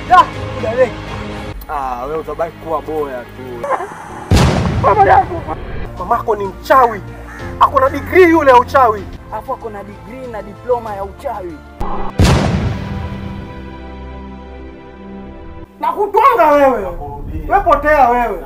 Da, udaleki. Wewe utabaki kuwa boya tu. Mamako ni mchawi. Ako na degree yule ya uchawi. Hapo ako na degree na diploma ya uchawi. Nakutwanga wewe. Wewe potea wewe.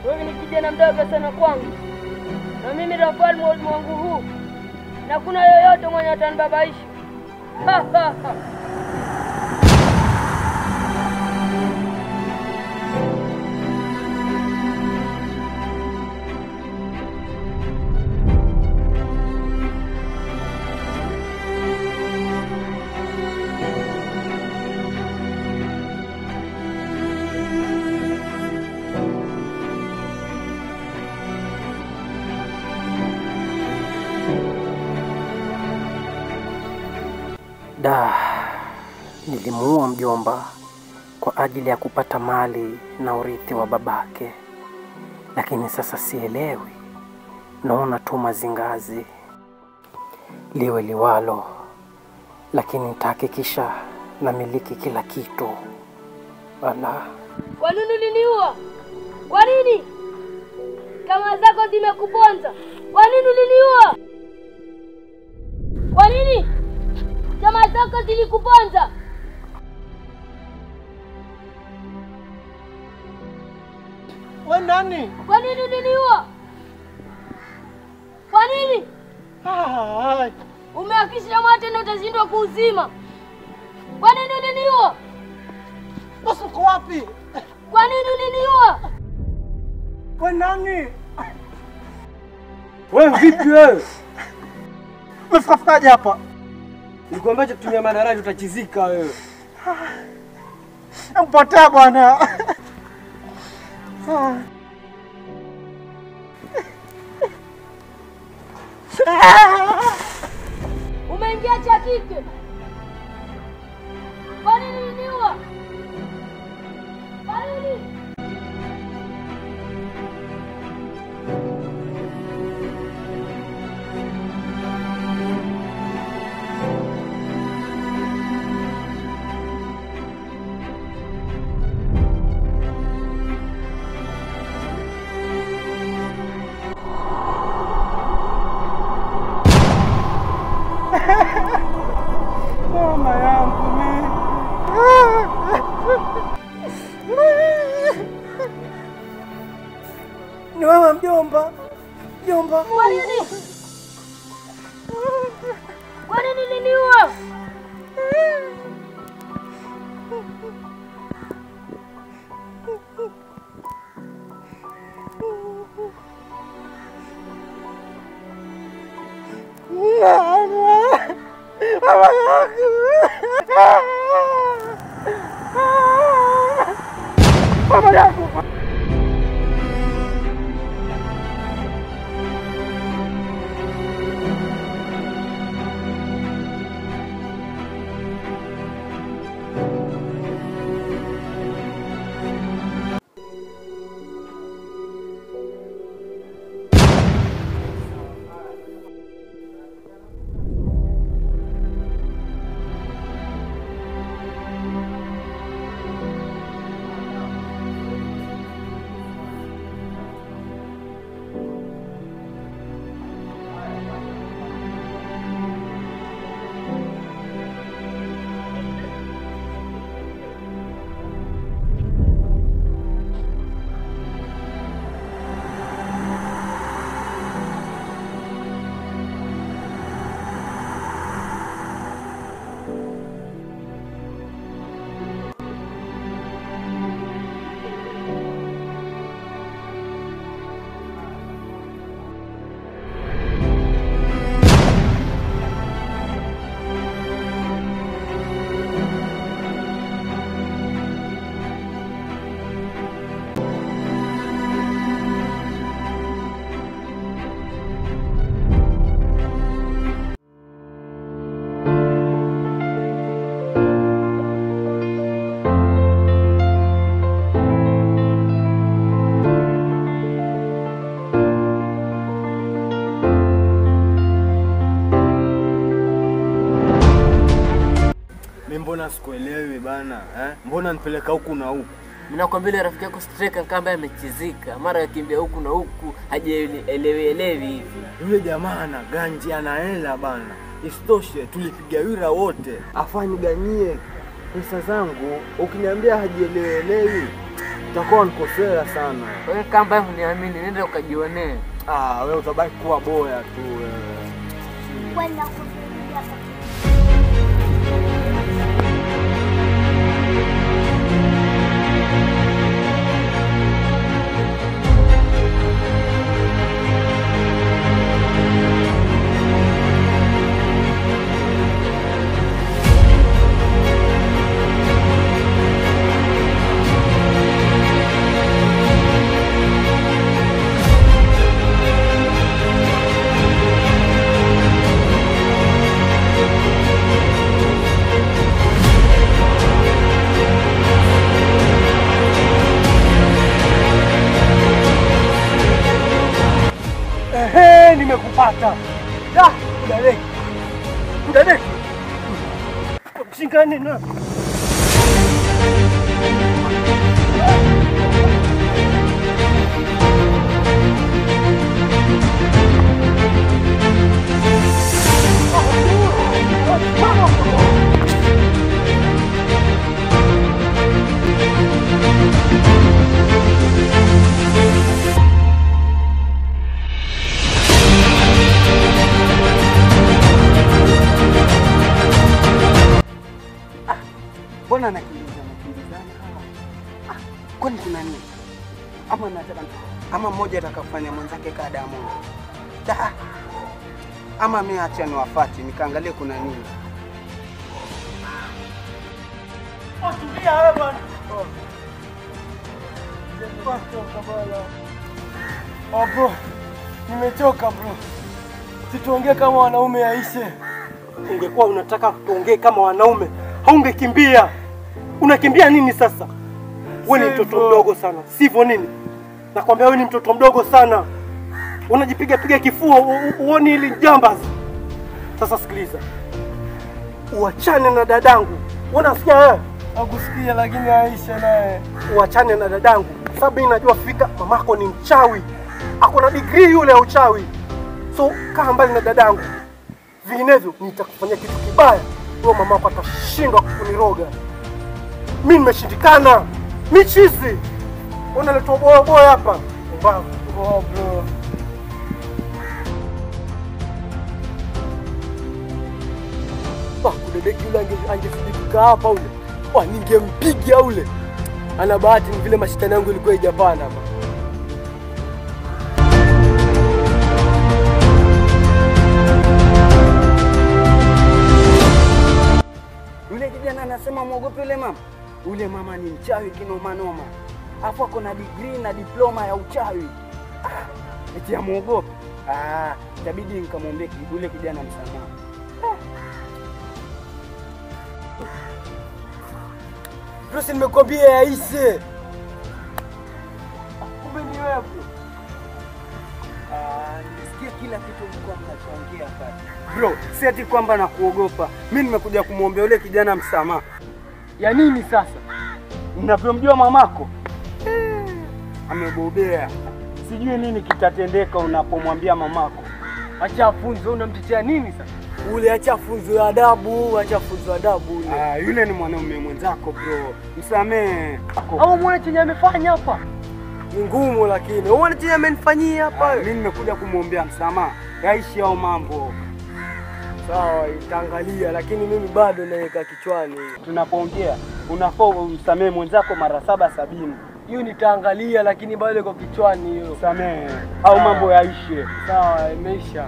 Wewe ni kijana mdogo sana kwangu. Na mimi ndo mfalme wa ulimwengu huu. Na kuna yoyote mwenye atanibabaisha. Nilimuua mjomba kwa ajili ya kupata mali na urithi wa babake. Lakini sasa sielewi. Naona tu mazingazi. Liwe liwalo. Lakini nitahakikisha namiliki kila kitu. Ala. Kwa nini uliniua? Kwa nini? Kama zako zimekuponza. Kwa nini uliniua? Kwa nini? Kama zako zilikuponza. Wewe nani? Kwa nini uliniua? Kwa nini? Umeakisha mate na utashindwa kuuzima. Kwa nini uliniua? Boss uko wapi? Kwa nini uliniua? Wewe nani? Wewe vipi wewe? Umefikaje hapa? Nilikwambia kutumia madaraka utachizika wewe. Mpotea bwana. Umeingia cha kike. Kwa nini uliniua? Kwa nini? Mama yangu mimi. Ni wewe mjomba. Mjomba. Kwa nini? Kwa nini uliniua? Mama yangu. Mimi mbona sikuelewi bana? Mbona nipeleka huku na huku? Mnakwambia rafiki yako striker kamba amechizika. Mara yakimbia huku na huku, hajielewi hivi. Yule jamaa ana ganji, ana hela bana. Isitoshe tulipiga wira wote. Afaniganie pesa zangu. Ukiniambia hajielewi, utakuwa unikosea sana. Wewe kamba huniamini, nenda ukajionee. Wewe utabaki kuwa boya tu wewe. Kwenda kufikiria nimekupata. Udadeki. Mshingane na. Mbona nakimbizana hapa? Kwani kuna nini? Ama mmoja atakafanya mwenzake kadamu. Ama mimi acha niwafati nikaangalie kuna nini. Tulia wewe bwana. Bro, nimechoka bro. Situongee kama wanaume Aisha. Ungekuwa unataka tuongee kama wanaume, haungekimbia. Unakimbia nini sasa? Wewe ni mtoto mdogo sana. Sivyo nini? Nakwambia wewe ni mtoto mdogo sana. Unajipiga kifua uone ili jambazi. Sasa sikiliza. Uachane na dadangu. Unasikia wewe? Nakusikia lakini Aisha naye. Uachane na dadangu. Sababu ninajua fika mamako ni mchawi. Akona degree yule ya uchawi. So kaa mbali na dadangu. Vinginevyo nitakufanyia kitu kibaya. Wewe mamako atashindwa kuniroga. Mimi nimeshindikana. Michizi. Unaletwa boya hapa. Mbavu. Oh bro. Kudadeki yule angesidika hapa ule. Ningempiga ule. Ana bahati ni vile mashitani yangu ilikuwa ijapana hapa. Yule kijana anasema muogope yule mama. Ule mama ni mchawi kinoma noma. Hapo ako na degree na diploma ya uchawi. Eti amuogope. Itabidi nikamwambie yule kijana msamaha. Bro, nimekwambia Aisha. Kumbe ni wewe bro. Nisikia kila kitu mlikuwa mnachoongea hapa. Bro, si ati kwamba nakuogopa. Mimi nimekuja kumwombea yule kijana msamaha. Ya nini sasa? Unavyomjua mamako? Amebobea. Sijui nini kitatendeka unapomwambia mamako. Acha afunzo, unamtetea nini sasa? Ule acha funzo adabu, ule. Yule ni mwanaume mwenzako bro. Msamee. Au muone chenye amefanya hapa? Ni ngumu lakini. Uone chenye amenifanyia hapa. Mimi nimekuja kumwombea msamaha. Yaishi hao mambo. Sawa, itaangalia lakini mimi bado naweka kichwani. Tunapoongea unafaa umsamee mwenzako mara 770. Hiyo nitaangalia lakini bado iko kichwani hiyo. Samee. Au mambo yaishe. Sawa, imeisha.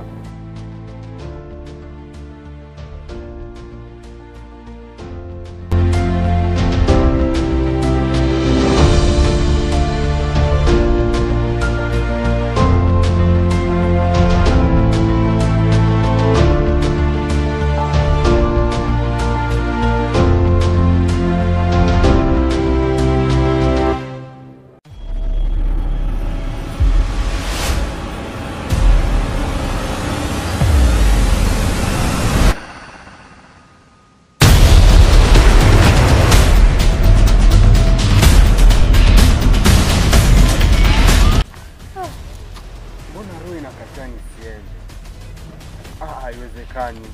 Haiwezekani.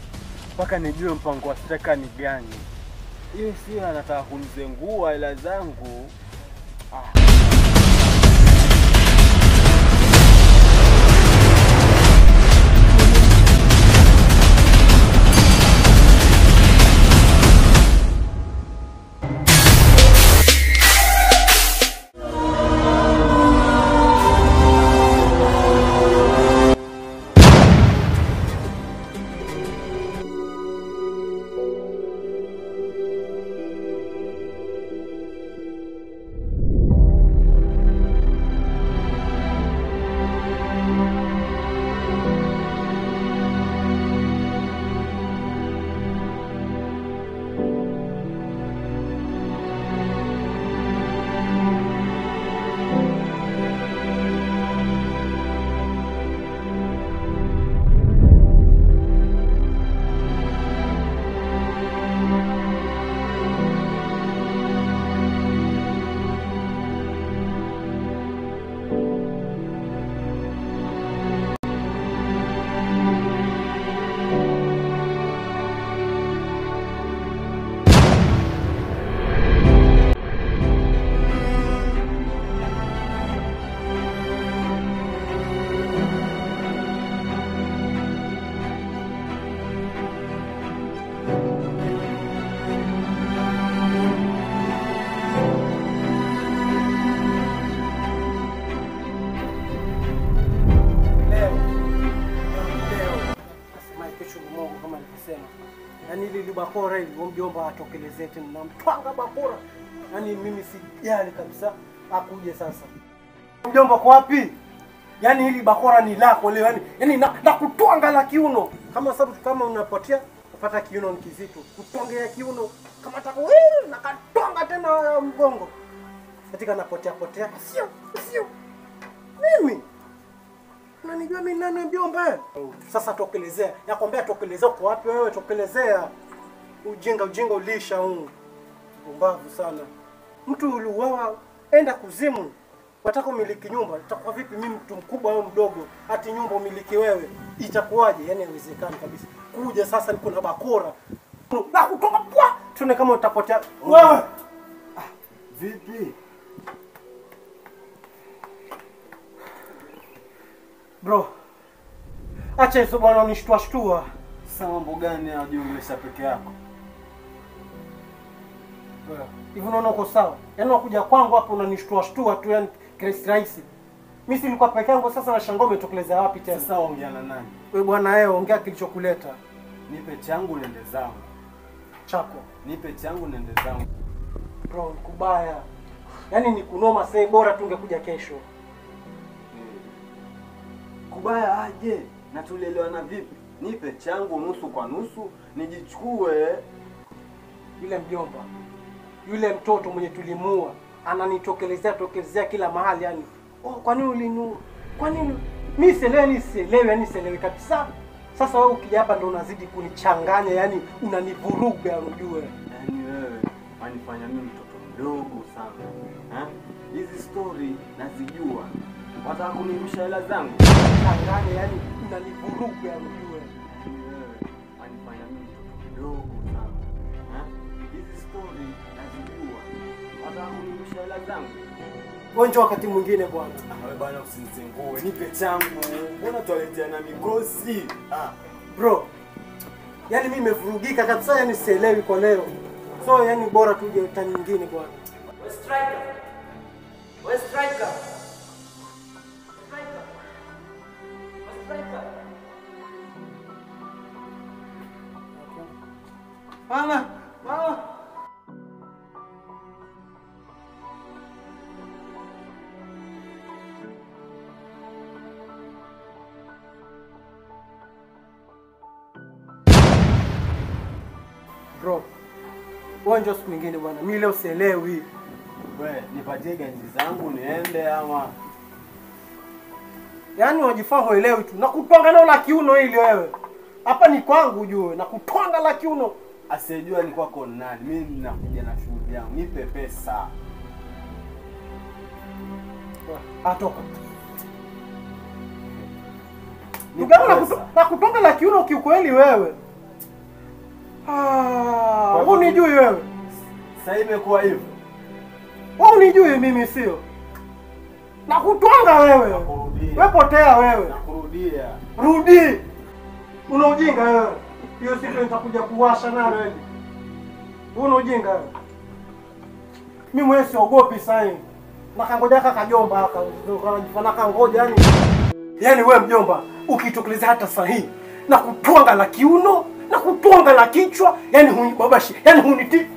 Mpaka nijue mpango wa striker ni gani. Hiyo sio anataka kunizengua hela zangu. Yaani ile bakora ile mjomba atokelezee tena na mtwanga bakora. Yaani mimi sijali kabisa akuje sasa. Mjomba kwa wapi? Yaani hili bakora ni lako leo yaani na kutwanga la kiuno. Kama sababu kama unapotea upata kiuno ni kizito. Kutwangea kiuno kama taka wewe na katwanga tena mgongo. Katika napotea. Sio. Mimi unanijua mimi nani mjomba? Sasa tokelezea. Nakwambia tokelezea kwa wapi wewe tokelezea. Ujinga ulisha huu. Mbavu sana. Mtu uliuawa enda kuzimu. Wataka umiliki nyumba, itakuwa vipi mimi mtu mkubwa au mdogo? Ati nyumba umiliki wewe. Itakuwaje? Yaani haiwezekani kabisa. Kuja sasa niko na bakora. Na kutoka kwa. Tuone kama utapotea. Wewe. Vipi? Bro. Acha hizo bwana unishtua. Sasa mambo gani unajumlisha peke yako? Hivi unaona uko sawa? Yaani unakuja kwangu hapo unanishtua tu yani rahisi. Mimi si nilikuwa peke yangu sasa na shangaa umetokeleza wapi tena? Sasa ongea na nani? Wewe bwana wewe ongea kilichokuleta. Nipe changu nende zangu. Chako. Nipe changu nende zangu. Bro, kubaya. Yaani ni kunoma sasa bora tungekuja kesho. Kubaya aje? Na tulielewana vipi? Nipe changu nusu kwa nusu, nijichukue. Yule mjomba. Yule mtoto mwenye tulimua ananitokelezea kila mahali yani. Kwa nini ulinua? Kwa nini? Mimi sielewi kabisa. Sasa wewe ukija hapa ndo unazidi kunichanganya yani unanivuruga unajua. Yaani wewe wanifanya mimi mtoto mdogo sana. Hizi story nazijua. Wataka kunirusha hela zangu? Changanya yani unanivuruga unajua. Yaani wewe wanifanya mimi mtoto mdogo sana. Hizi story nazijua. Wataka kunirusha hela zangu? Wewe wakati mwingine bwana. Wewe bwana usinizengue. Nipe changu. Mbona tualetea na mikosi? Bro. Yaani mimi nimevurugika kabisa yani sielewi kwa leo. So yani bora tuje utani nyingine bwana. Wewe striker. Mama. Bro. Wewe njoo siku nyingine bwana. Mimi leo sielewi. Wewe nipatie ganji zangu niende ama Yaani wajifaa huelewi tu. Na kutwanga nao la kiuno ili wewe. Hapa ni kwangu ujue. Na kutwanga la kiuno. asiyejua ni kwako nani. Mimi ninakuja na shughuli yangu. Nipe pesa. Atoka. Nigana na kutonga la kiuno kiukweli wewe. Unijui wewe. Sasa imekuwa hivyo. Unijui mimi sio. Nakutwanga wewe. Wewe potea wewe. Nakurudia. Rudi. Una ujinga wewe. Hiyo siku nitakuja kuwasha nayo wewe. Una ujinga wewe. Mimi mwenyewe siogopi sasa hivi. Nakangoja kaka jomba haka. Unajifanya kangoja yani. Yaani wewe mjomba, ukitokeleza hata sahihi na kutwanga la kiuno na kutwanga la kichwa, yani hunibabashi, yani huniti